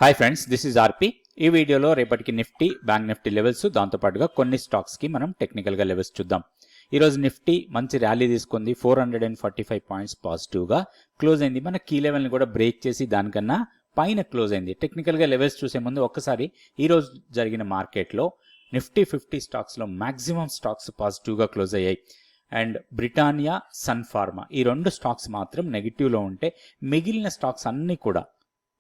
Hi friends, this is ఆర్పి. ఈ వీడియోలో రేపటికి నిఫ్టీ, బ్యాంక్ నిఫ్టీ లెవెల్స్, దాంతోపాటుగా కొన్ని స్టాక్స్కి మనం టెక్నికల్గా లెవెల్స్ చూద్దాం. ఈరోజు నిఫ్టీ మంచి ర్యాలీ తీసుకుంది. 445 పాయింట్స్ పాజిటివ్గా క్లోజ్ అయింది. మన కీ లెవెల్ని కూడా బ్రేక్ చేసి దానికన్నా పైన క్లోజ్ అయింది. టెక్నికల్గా లెవెల్స్ చూసే ముందు ఒక్కసారి ఈరోజు జరిగిన మార్కెట్లో నిఫ్టీ 50 స్టాక్స్లో మ్యాక్సిమం స్టాక్స్ పాజిటివ్గా క్లోజ్ అయ్యాయి. అండ్ బ్రిటానియా, సన్ ఫార్మా ఈ రెండు స్టాక్స్ మాత్రం నెగిటివ్లో ఉంటే మిగిలిన స్టాక్స్ అన్నీ కూడా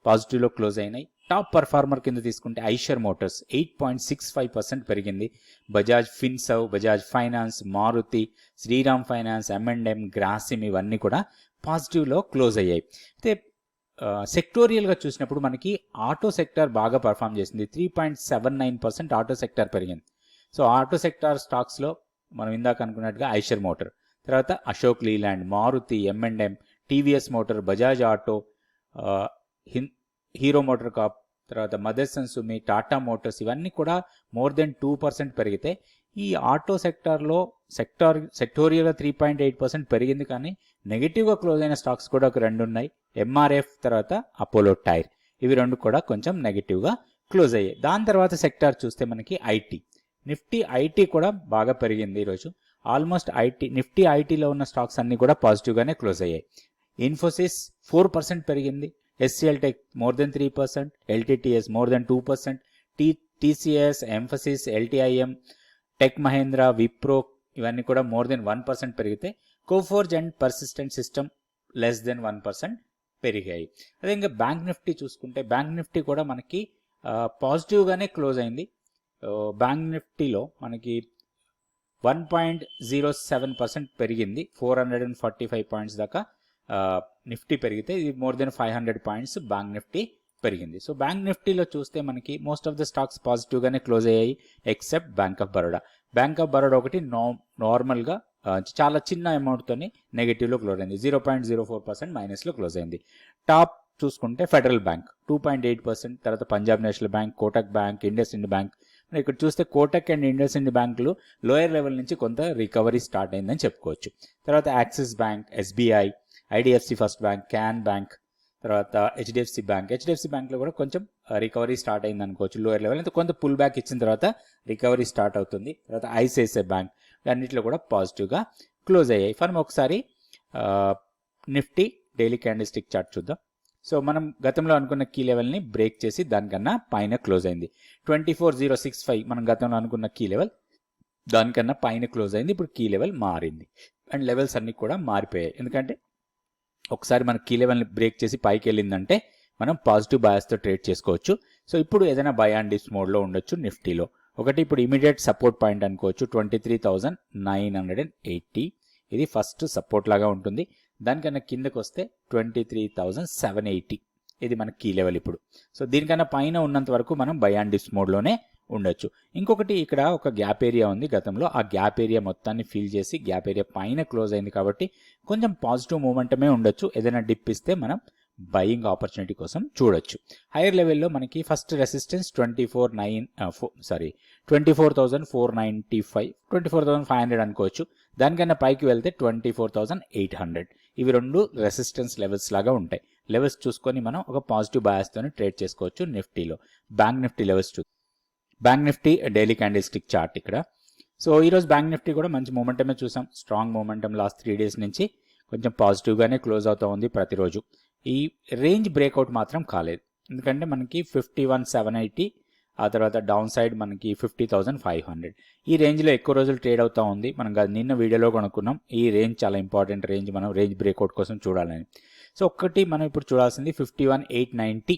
పాజిటివ్లో క్లోజ్ అయినాయి. టాప్ పర్ఫార్మర్ కింద తీసుకుంటే ఐషర్ మోటార్స్ 8.65% పెరిగింది. Bajaj Finserv, Bajaj finance, Maruti, Shriram finance, M&M, Grasim ఇవన్నీ కూడా పాజిటివ్లో క్లోజ్ అయ్యాయి. అయితే సెక్టోరియల్గా చూసినప్పుడు మనకి ఆటో సెక్టార్ బాగా పర్ఫామ్ చేసింది. 3.79% ఆటో సెక్టార్ పెరిగింది. సో ఆటో సెక్టార్ స్టాక్స్లో మనం ఇందాక అనుకున్నట్టుగా ఐషర్ మోటార్, తర్వాత Ashok Leyland, Maruti, M&M, TVS motor, Bajaj auto, hero motor corp, తర్వాత మదర్సన్ సుమి, టాటా మోటార్స్ ఇవన్నీ కూడా మోర్ దెన్ 2% పెరిగితే ఈ ఆటో సెక్టార్లో సెక్టోరియల్గా 3.8% పెరిగింది. కానీ నెగిటివ్గా క్లోజ్ అయిన స్టాక్స్ కూడా ఒక రెండు ఉన్నాయి. MRF, తర్వాత అపోలో టైర్, ఇవి రెండు కూడా కొంచెం నెగిటివ్గా క్లోజ్ అయ్యాయి. దాని తర్వాత సెక్టార్ చూస్తే మనకి ఐటీ, నిఫ్టీ ఐటీ కూడా బాగా పెరిగింది. ఈరోజు ఆల్మోస్ట్ నిఫ్టీ ఐటీలో ఉన్న స్టాక్స్ అన్నీ కూడా పాజిటివ్గానే క్లోజ్ అయ్యాయి. ఇన్ఫోసిస్ 4% పెరిగింది. SCL Tech more than 3%, LTTS more than 2%, TCS, Emphasis, LTIM, Tech Mahindra, Wipro ఇవన్నీ కూడా మోర్ దెన్ 1% పెరిగితే Coforge and persistent system less than 1% పెరిగాయి. అదే ఇంకా బ్యాంక్ నిఫ్టీ చూసుకుంటే బ్యాంక్ నిఫ్టీ కూడా మనకి పాజిటివ్గానే క్లోజ్ అయింది. బ్యాంక్ నిఫ్టీలో మనకి 1.07% పెరిగింది. 445 పాయింట్స్ దాకా నిఫ్టీ పెరిగితే ఇది more than 500 points bank Nifty పెరిగింది. సో బ్యాంక్ నిఫ్టీలో చూస్తే మనకి మోస్ట్ ఆఫ్ ద స్టాక్స్ పాజిటివ్గానే క్లోజ్ అయ్యాయి except Bank of Baroda. Bank of Baroda ఒకటి నార్మల్గా చాలా చిన్న అమౌంట్తోని నెగిటివ్లో క్లోజ్ అయింది. 0.04% మైనస్లో క్లోజ్ అయింది. టాప్ చూసుకుంటే ఫెడరల్ బ్యాంక్ 2.8%, తర్వాత Punjab National Bank, Kotak Bank, IndusInd Bank. ఇక్కడ చూస్తే కోటక్ అండ్ ఇండస్ ఇండ్ బ్యాంకులు లోయర్ లెవెల్ నుంచి కొంత రికవరీ స్టార్ట్ అయిందని చెప్పుకోవచ్చు. తర్వాత axis bank, SBI, IDFC first bank, can bank, తర్వాత HDFC బ్యాంక్లో కూడా కొంచెం రికవరీ స్టార్ట్ అయింది అనుకోవచ్చు. లోయర్ లెవెల్ అయితే కొంత పుల్ బ్యాక్ ఇచ్చిన తర్వాత రికవరీ స్టార్ట్ అవుతుంది. తర్వాత ICICI బ్యాంక్ అన్నింటిలో కూడా పాజిటివ్గా క్లోజ్ అయ్యాయి. మనం ఒకసారి Nifty daily candle stick chart చూద్దాం. సో మనం గతంలో అనుకున్న కీ లెవెల్ని బ్రేక్ చేసి దానికన్నా పైన క్లోజ్ అయింది. 24,065 మనం గతంలో అనుకున్న కీ లెవెల్, దానికన్నా పైన క్లోజ్ అయింది. ఇప్పుడు కీ లెవెల్ మారింది అండ్ లెవెల్స్ అన్నీ కూడా మారిపోయాయి. ఎందుకంటే ఒకసారి మన కీ లెవెల్ని బ్రేక్ చేసి పైకి వెళ్ళిందంటే మనం పాజిటివ్ బయాస్తో ట్రేడ్ చేసుకోవచ్చు. సో ఇప్పుడు ఏదైనా బై అండ్ డిప్స్ మోడ్లో ఉండొచ్చు నిఫ్టీలో. ఒకటి ఇప్పుడు ఇమీడియట్ సపోర్ట్ పాయింట్ అనుకోవచ్చు 23,980. ఇది ఫస్ట్ సపోర్ట్ లాగా ఉంటుంది. దానికన్నా కిందకు వస్తే 23,780. ఇది మన కీ లెవెల్ ఇప్పుడు. సో దీనికన్నా పైన ఉన్నంత వరకు మనం బై అండ్ డిప్స్ మోడ్లోనే ఉండొచ్చు. ఇంకొకటి ఇక్కడ ఒక గ్యాప్ ఏరియా ఉంది గతంలో, ఆ గ్యాప్ ఏరియా మొత్తాన్ని ఫిల్ చేసి గ్యాప్ ఏరియా పైన క్లోజ్ అయింది కాబట్టి కొంచెం పాజిటివ్ మూమెంటమే ఉండొచ్చు. ఏదైనా డిప్ ఇస్తే మనం బయింగ్ ఆపర్చునిటీ కోసం చూడొచ్చు. హైయర్ లెవెల్లో మనకి ఫస్ట్ రెసిస్టెన్స్ 24,495, 24,500 అనుకోవచ్చు. దానికన్నా పైకి వెళ్తే 24,800. ఇవి రెండు రెసిస్టెన్స్ లెవెల్స్ లాగా ఉంటాయి. లెవెల్స్ చూసుకొని మనం ఒక పాజిటివ్ బయాస్తోనే ట్రేడ్ చేసుకోవచ్చు నిఫ్టీలో. Bank Nifty levels bank Nifty daily candle stick chart ఇక్కడ. సో ఈరోజు బ్యాంక్ నిఫ్టీ కూడా మంచి మూమెంటమే చూసాం. స్ట్రాంగ్ మూమెంటం లాస్ట్ 3 డేస్ నుంచి కొంచెం పాజిటివ్గానే క్లోజ్ అవుతూ ఉంది ప్రతిరోజు. ఈ రేంజ్ బ్రేక్అవుట్ మాత్రం కాలేదు. ఎందుకంటే మనకి 51,780, ఆ తర్వాత డౌన్ సైడ్ మనకి 50,500. ఈ రేంజ్లో ఎక్కువ రోజులు ట్రేడ్ అవుతూ ఉంది. మనం నిన్న వీడియోలో కొనుక్కున్నాం. ఈ రేంజ్ చాలా ఇంపార్టెంట్ రేంజ్, మనం రేంజ్ బ్రేక్అవుట్ కోసం చూడాలని. సో ఒక్కటి మనం ఇప్పుడు చూడాల్సింది 51,890.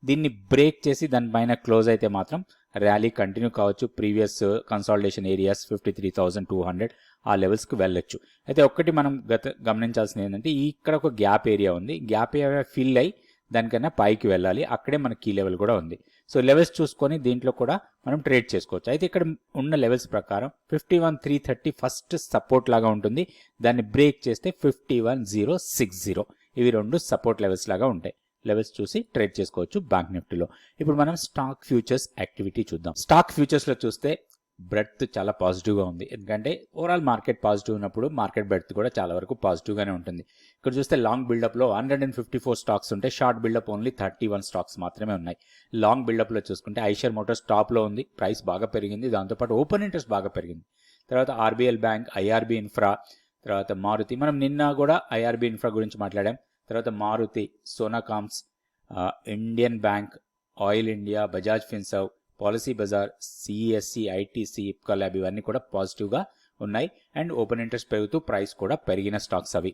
దీన్ని బ్రేక్ చేసి దానిపైన క్లోజ్ అయితే మాత్రం ర్యాలీ కంటిన్యూ కావచ్చు. ప్రీవియస్ కన్సాలిడేషన్ ఏరియాస్ 53,200 ఆ లెవెల్స్కి వెళ్ళొచ్చు. అయితే ఒక్కటి మనం గమనించాల్సింది ఏంటంటే ఇక్కడ ఒక గ్యాప్ ఏరియా ఉంది. గ్యాప్ ఏరియా ఫిల్ అయ్యి దానికన్నా పైకి వెళ్ళాలి. అక్కడే మన కీ లెవెల్ కూడా ఉంది. సో లెవెల్స్ చూసుకొని దీంట్లో కూడా మనం ట్రేడ్ చేసుకోవచ్చు. అయితే ఇక్కడ ఉన్న లెవెల్స్ ప్రకారం 51,330 ఫస్ట్ సపోర్ట్ లాగా ఉంటుంది. దాన్ని బ్రేక్ చేస్తే 51,060. ఇవి రెండు సపోర్ట్ లెవెల్స్ లాగా ఉంటాయి. లెవెల్స్ చూసి ట్రేడ్ చేసుకోవచ్చు బ్యాంక్ నిఫ్టీలో. ఇప్పుడు మనం స్టాక్ ఫ్యూచర్స్ యాక్టివిటీ చూద్దాం. స్టాక్ ఫ్యూచర్స్లో చూస్తే బ్రెడ్త్ చాలా పాజిటివ్గా ఉంది. ఎందుకంటే ఓవరాల్ మార్కెట్ పాజిటివ్ ఉన్నప్పుడు మార్కెట్ బ్రెడ్త్ కూడా చాలా వరకు పాజిటివ్గానే ఉంటుంది. ఇక్కడ చూస్తే లాంగ్ బిల్డప్లో 154 స్టాక్స్ ఉంటే షార్ట్ బిల్డప్ ఓన్లీ 31 స్టాక్స్ మాత్రమే ఉన్నాయి. లాంగ్ బిల్డప్లో చూసుకుంటే ఐషర్ మోటార్స్ టాప్లో ఉంది, ప్రైస్ బాగా పెరిగింది, దాంతోపాటు ఓపెన్ ఇంట్రెస్ట్ బాగా పెరిగింది. తర్వాత ఆర్బీఎల్ బ్యాంక్, ఐఆర్బీ ఇన్ఫ్రా, తర్వాత మారుతి, మనం నిన్న కూడా ఐఆర్బీ ఇన్ఫ్రా గురించి మాట్లాడాం. తర్వాత మారుతి, సోనాకామ్స్, Indian Bank, Oil India, Bajaj Finserv, policy Bazaar, CSC, ITC, Ipca lab ఇవన్నీ కూడా పాజిటివ్గా ఉన్నాయి. అండ్ ఓపెన్ ఇంట్రెస్ట్ పెరుగుతూ ప్రైస్ కూడా పెరిగిన స్టాక్స్ అవి.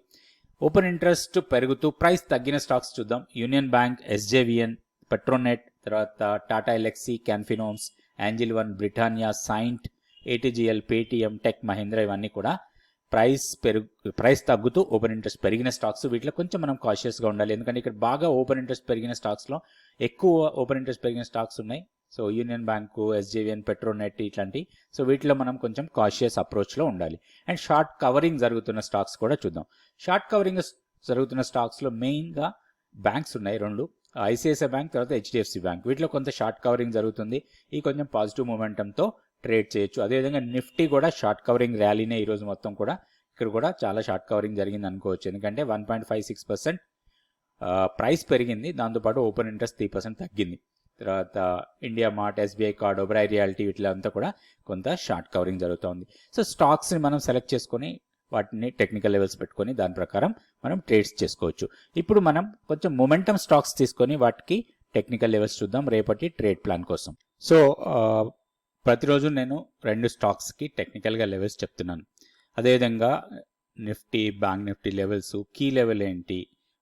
ఓపెన్ ఇంట్రెస్ట్ పెరుగుతూ ప్రైస్ తగ్గిన స్టాక్స్ చూద్దాం. యూనియన్ బ్యాంక్, ఎస్జేవిఎన్, పెట్రోనెట్, తర్వాత Tata Elxsi, Can Fin Homes, Angel One, Britannia, Cyient, ATGL, Paytm, Tech Mahindra ఇవన్నీ కూడా ప్రైస్ తగ్గుతూ ఓపెన్ ఇంట్రెస్ట్ పెరిగిన స్టాక్స్. వీటిలో కొంచెం మనం కాషియస్గా ఉండాలి, ఎందుకంటే ఇక్కడ బాగా ఓపెన్ ఇంట్రెస్ట్ పెరిగిన స్టాక్స్లో ఎక్కువ ఓపెన్ ఇంట్రెస్ట్ పెరిగిన స్టాక్స్ ఉన్నాయి. So union bank, SJVN, Petronet ఇట్లాంటి. సో వీటిలో మనం కొంచెం కాషియస్ అప్రోచ్లో ఉండాలి. అండ్ షార్ట్ కవరింగ్ జరుగుతున్న స్టాక్స్ కూడా చూద్దాం. షార్ట్ కవరింగ్ జరుగుతున్న స్టాక్స్లో మెయిన్గా బ్యాంక్స్ ఉన్నాయి రెండు, ఐసిఐసిఐ బ్యాంక్, తర్వాత హెచ్డిఎఫ్సి బ్యాంక్. వీటిలో కొంత షార్ట్ కవరింగ్ జరుగుతుంది. ఈ కొంచెం పాజిటివ్ మూమెంటంతో ట్రేడ్ చేయొచ్చు. అదేవిధంగా నిఫ్టీ కూడా షార్ట్ కవరింగ్ ర్యాలీనే ఈరోజు మొత్తం కూడా. ఇక్కడ కూడా చాలా షార్ట్ కవరింగ్ జరిగింది అనుకోవచ్చు, ఎందుకంటే 1.56% ప్రైస్ పెరిగింది, దాంతోపాటు ఓపెన్ ఇంట్రెస్ట్ 3% తగ్గింది. తర్వాత IndiaMART, SBI card, Oberoi realty వీటిలంతా కూడా కొంత షార్ట్ కవరింగ్ జరుగుతుంది. సో స్టాక్స్ని మనం సెలెక్ట్ చేసుకొని వాటిని టెక్నికల్ లెవెల్స్ పెట్టుకొని దాని ప్రకారం మనం ట్రేడ్స్ చేసుకోవచ్చు. ఇప్పుడు మనం కొంచెం మొమెంటమ్ స్టాక్స్ తీసుకొని వాటికి టెక్నికల్ లెవెల్స్ చూద్దాం రేపటి ట్రేడ్ ప్లాన్ కోసం. సో ప్రతిరోజు నేను 2 స్టాక్స్కి టెక్నికల్గా లెవెల్స్ చెప్తున్నాను. అదేవిధంగా Nifty, bank Nifty levels, key level ఏంటి,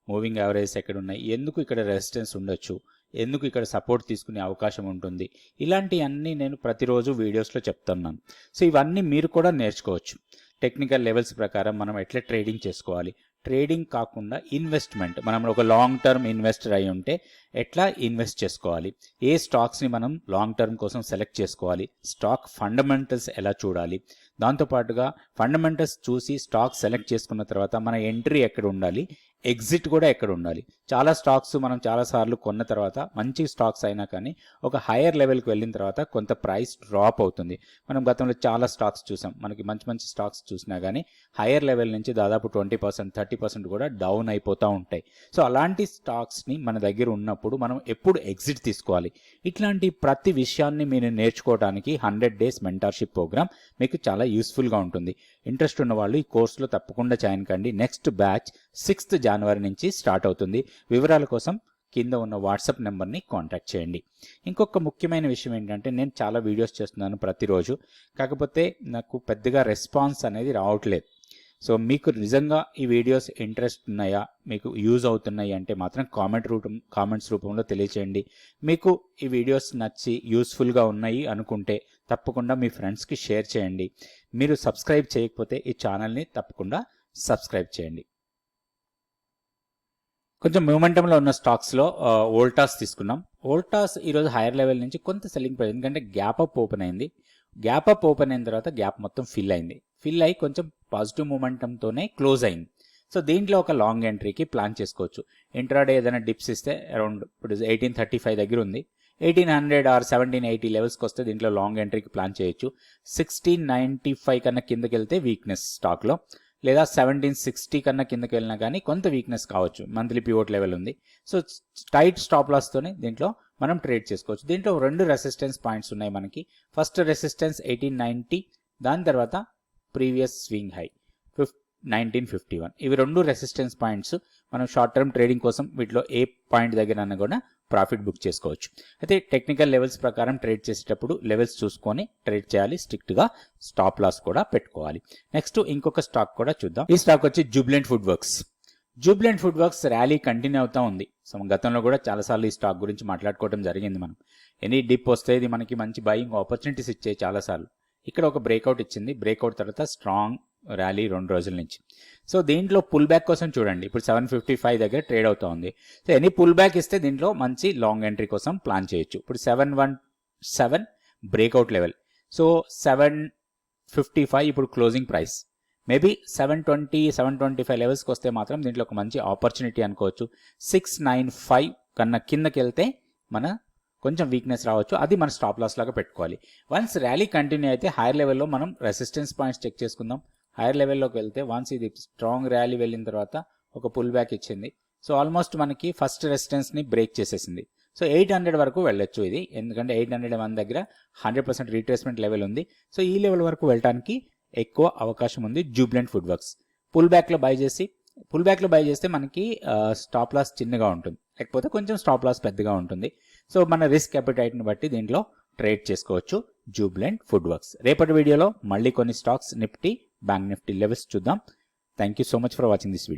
మూవింగ్ యావరేజ్ ఎక్కడ ఉన్నాయి, ఎందుకు ఇక్కడ రెసిస్టెన్స్ ఉండొచ్చు, ఎందుకు ఇక్కడ సపోర్ట్ తీసుకునే అవకాశం ఉంటుంది, ఇలాంటివన్నీ నేను ప్రతిరోజు వీడియోస్లో చెప్తున్నాను. సో ఇవన్నీ మీరు కూడా నేర్చుకోవచ్చు. టెక్నికల్ లెవెల్స్ ప్రకారం మనం ఎట్లా ట్రేడింగ్ చేసుకోవాలి, ట్రేడింగ్ కాకుండా ఇన్వెస్ట్మెంట్, మనం ఒక లాంగ్ టర్మ్ ఇన్వెస్టర్ అయి ఉంటే ఎట్లా ఇన్వెస్ట్ చేసుకోవాలి, ఏ స్టాక్స్ని మనం లాంగ్ టర్మ్ కోసం సెలెక్ట్ చేసుకోవాలి, స్టాక్ ఫండమెంటల్స్ ఎలా చూడాలి, దాంతోపాటుగా ఫండమెంటల్స్ చూసి స్టాక్ సెలెక్ట్ చేసుకున్న తర్వాత మన ఎంట్రీ ఎక్కడ ఉండాలి, ఎగ్జిట్ కూడా ఎక్కడ ఉండాలి. చాలా స్టాక్స్ మనం చాలాసార్లు కొన్న తర్వాత మంచి స్టాక్స్ అయినా కానీ ఒక హైయర్ లెవెల్కి వెళ్ళిన తర్వాత కొంత ప్రైస్ డ్రాప్ అవుతుంది. మనం గతంలో చాలా స్టాక్స్ చూసాం, మనకి మంచి మంచి స్టాక్స్ చూసినా కానీ హైయర్ లెవెల్ నుంచి దాదాపు 20%, 30% కూడా డౌన్ అయిపోతూ ఉంటాయి. సో అలాంటి స్టాక్స్ని మన దగ్గర ఉన్నప్పుడు మనం ఎప్పుడు ఎగ్జిట్ తీసుకోవాలి, ఇట్లాంటి ప్రతి విషయాన్ని మీరు నేర్చుకోవడానికి 100 days మెంటర్షిప్ ప్రోగ్రామ్ మీకు చాలా యూస్ఫుల్గా ఉంటుంది. ఇంట్రెస్ట్ ఉన్న వాళ్ళు ఈ కోర్సులో తప్పకుండా జాయిన్ కండి. నెక్స్ట్ బ్యాచ్ 6th January నుంచి స్టార్ట్ అవుతుంది. వివరాల కోసం కింద ఉన్న వాట్సాప్ నెంబర్ని కాంటాక్ట్ చేయండి. ఇంకొక ముఖ్యమైన విషయం ఏంటంటే, నేను చాలా వీడియోస్ చేస్తున్నాను ప్రతిరోజు, కాకపోతే నాకు పెద్దగా రెస్పాన్స్ అనేది రావట్లేదు. సో మీకు నిజంగా ఈ వీడియోస్ ఇంట్రెస్ట్ ఉన్నాయా, మీకు యూజ్ అవుతున్నాయి అంటే మాత్రం కామెంట్స్ రూపంలో తెలియచేయండి. మీకు ఈ వీడియోస్ నచ్చి యూస్ఫుల్గా ఉన్నాయి అనుకుంటే తప్పకుండా మీ ఫ్రెండ్స్కి షేర్ చేయండి. మీరు సబ్స్క్రైబ్ చేయకపోతే ఈ ఛానల్ని తప్పకుండా సబ్స్క్రైబ్ చేయండి. కొంచెం మూమెంటంలో ఉన్న స్టాక్స్లో వోల్టాస్ తీసుకున్నాం. వోల్టాస్ ఈరోజు హైయర్ లెవెల్ నుంచి కొంత సెల్లింగ్ పోయింది, ఎందుకంటే గ్యాప్ అప్ ఓపెన్ అయింది. గ్యాప్ అప్ ఓపెన్ అయిన తర్వాత గ్యాప్ మొత్తం ఫిల్ అయింది. ఫిల్ అయ్యి కొంచెం పాజిటివ్ మూమెంటంతోనే క్లోజ్ అయింది. సో దీంట్లో ఒక లాంగ్ ఎంట్రీకి ప్లాన్ చేసుకోవచ్చు. ఇంట్రాడే ఏదైనా డిప్స్ ఇస్తే అరౌండ్ ఇప్పుడు 1835 దగ్గర ఉంది, 1800 ఆర్ 1780 లెవెల్స్కి వస్తే దీంట్లో లాంగ్ ఎంట్రీకి ప్లాన్ చేయొచ్చు. 1695 కన్నా కిందకి వెళ్తే వీక్నెస్ స్టాక్లో, లేదా 1760 కన్నా కిందకి వెళ్ళినా కానీ కొంత వీక్నెస్ కావచ్చు. మంత్లీ పివోట్ లెవెల్ ఉంది. సో టైట్ స్టాప్ లాస్తోనే దీంట్లో మనం ట్రేడ్ చేసుకోవచ్చు. దీంట్లో 2 రెసిస్టెన్స్ పాయింట్స్ ఉన్నాయి మనకి. ఫస్ట్ రెసిస్టెన్స్ 1890, దాని తర్వాత ప్రీవియస్ స్వింగ్ హై 1951. ఇవి 2 రెసిస్టెన్స్ పాయింట్స్. మనం షార్ట్ టర్మ్ ట్రేడింగ్ కోసం వీటిలో ఏ పాయింట్ దగ్గర కూడా ప్రాఫిట్ బుక్ చేసుకోవచ్చు. అయితే టెక్నికల్ లెవెల్స్ ప్రకారం ట్రేడ్ చేసేటప్పుడు లెవెల్స్ చూసుకొని ట్రేడ్ చేయాలి. స్ట్రిక్ట్గా స్టాప్ లాస్ కూడా పెట్టుకోవాలి. నెక్స్ట్ ఇంకొక స్టాక్ కూడా చూద్దాం. ఈ స్టాక్ వచ్చి Jubilant food works. Jubilant food works rally continue అవుతూ ఉంది. సో గతంలో కూడా చాలాసార్లు ఈ స్టాక్ గురించి మాట్లాడుకోవడం జరిగింది. మనం ఎనీ డిప్ వస్తే ఇది మనకి మంచి బయింగ్ ఆపర్చునిటీస్ ఇచ్చాయి చాలాసార్లు. ఇక్కడ ఒక బ్రేక్అవుట్ ఇచ్చింది. బ్రేక్అవుట్ తర్వాత స్ట్రాంగ్ ర్యాలీ 2 రోజుల నుంచి. సో దీంట్లో పుల్ బ్యాక్ కోసం చూడండి, ఇప్పుడు 755 దగ్గర ట్రేడ్ అవుతా ఉంది. సో ఎనీ పుల్ బ్యాక్ ఇస్తే దీంట్లో మంచి లాంగ్ ఎంట్రీ కోసం ప్లాన్ చేయొచ్చు. ఇప్పుడు 717 బ్రేక్అవుట్ లెవెల్. సో 755 ఇప్పుడు క్లోజింగ్ ప్రైస్. మేబీ 720, 725 లెవెల్స్కి వస్తే మాత్రం దీంట్లో ఒక మంచి ఆపర్చునిటీ అనుకోవచ్చు. 695 కన్నా కిందకి వెళ్తే మన కొంచెం వీక్నెస్ రావచ్చు, అది మన స్టాప్ లాస్ లాగా పెట్టుకోవాలి. వన్స్ ర్యాలీ కంటిన్యూ అయితే హైయర్ లెవెల్లో మనం రెసిస్టెన్స్ పాయింట్స్ చెక్ చేసుకుందాం. హైయర్ లెవెల్లోకి వెళ్తే వన్స్ ఇది స్ట్రాంగ్ ర్యాలీ వెళ్ళిన తర్వాత ఒక పుల్ బ్యాక్ ఇచ్చింది. సో ఆల్మోస్ట్ మనకి ఫస్ట్ రెసిస్టెన్స్ని బ్రేక్ చేసేసింది. సో 800 వరకు వెళ్ళొచ్చు ఇది, ఎందుకంటే 801 దగ్గర 100% రీట్రేస్మెంట్ లెవెల్ ఉంది. సో ఈ లెవెల్ వరకు వెళ్ళడానికి ఎక్కువ అవకాశం ఉంది జూబ్లెంట్ ఫుడ్ వర్క్స్. పుల్ బ్యాక్లో బై చేస్తే మనకి స్టాప్ లాస్ చిన్నగా ఉంటుంది, లేకపోతే కొంచెం స్టాప్ లాస్ పెద్దగా ఉంటుంది. సో మన రిస్క్ అపెటైట్ని బట్టి దీంట్లో ట్రేడ్ చేసుకోవచ్చు జూబ్లెంట్ ఫుడ్ వర్క్స్. రేపటి వీడియోలో మళ్ళీ కొన్ని stocks Nifty, bank Nifty levels చూద్దాం. Thank you so much for watching this video.